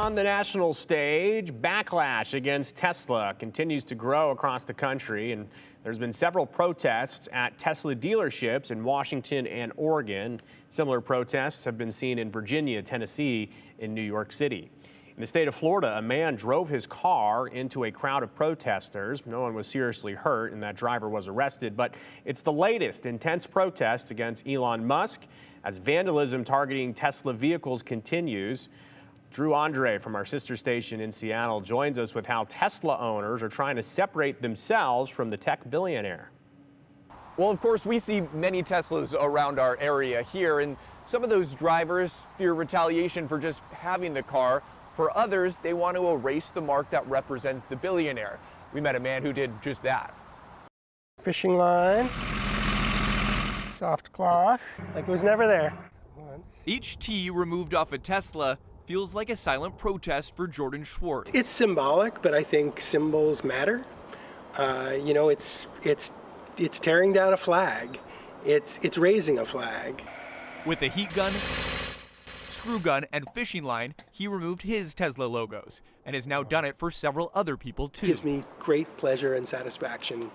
On the national stage, backlash against Tesla continues to grow across the country, and there's been several protests at Tesla dealerships in Washington and Oregon. Similar protests have been seen in Virginia, Tennessee, and New York City. In the state of Florida, a man drove his car into a crowd of protesters. No one was seriously hurt, and that driver was arrested. But it's the latest intense protest against Elon Musk as vandalism targeting Tesla vehicles continues. Drew Andre from our sister station in Seattle joins us with how Tesla owners are trying to separate themselves from the tech billionaire. Well, of course, we see many Teslas around our area here, and some of those drivers fear retaliation for just having the car. For others, they want to erase the mark that represents the billionaire. We met a man who did just that. Fishing line, soft cloth, like it was never there. Each T removed off a Tesla feels like a silent protest for Jordan Schwartz. It's symbolic, but I think symbols matter. It's tearing down a flag. It's raising a flag. With a heat gun, screw gun, and fishing line, he removed his Tesla logos and has now done it for several other people too. It gives me great pleasure and satisfaction.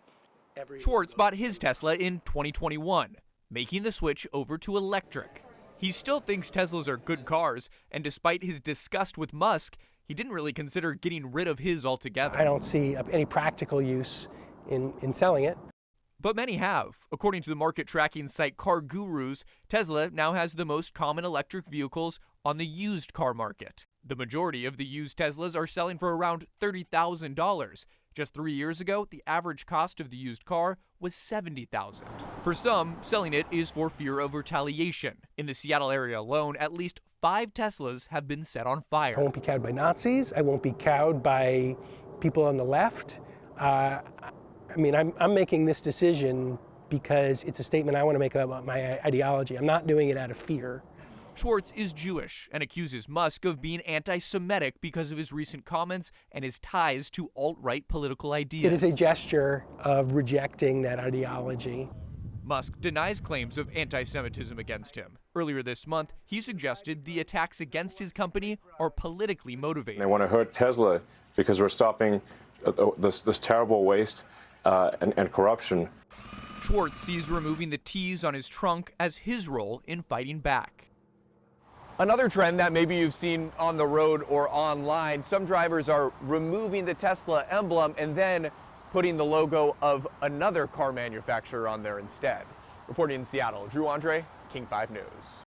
Schwartz bought his Tesla in 2021, making the switch over to electric. He still thinks Teslas are good cars, and despite his disgust with Musk, he didn't really consider getting rid of his altogether. I don't see any practical use in selling it. But many have. According to the market tracking site Car Gurus, Tesla now has the most common electric vehicles on the used car market. The majority of the used Teslas are selling for around $30,000. Just 3 years ago, the average cost of the used car was $70,000. For some, selling it is for fear of retaliation. In the Seattle area alone, at least 5 Teslas have been set on fire. I won't be cowed by Nazis. I won't be cowed by people on the left. I'm making this decision because it's a statement I want to make about my ideology. I'm not doing it out of fear. Schwartz is Jewish and accuses Musk of being anti-Semitic because of his recent comments and his ties to alt-right political ideas. It is a gesture of rejecting that ideology. Musk denies claims of anti-Semitism against him. Earlier this month, he suggested the attacks against his company are politically motivated. They want to hurt Tesla because we're stopping this terrible waste and corruption. Schwartz sees removing the T's on his trunk as his role in fighting back. Another trend that maybe you've seen on the road or online, some drivers are removing the Tesla emblem and then putting the logo of another car manufacturer on there instead. Reporting in Seattle, Drew Andre, King 5 News.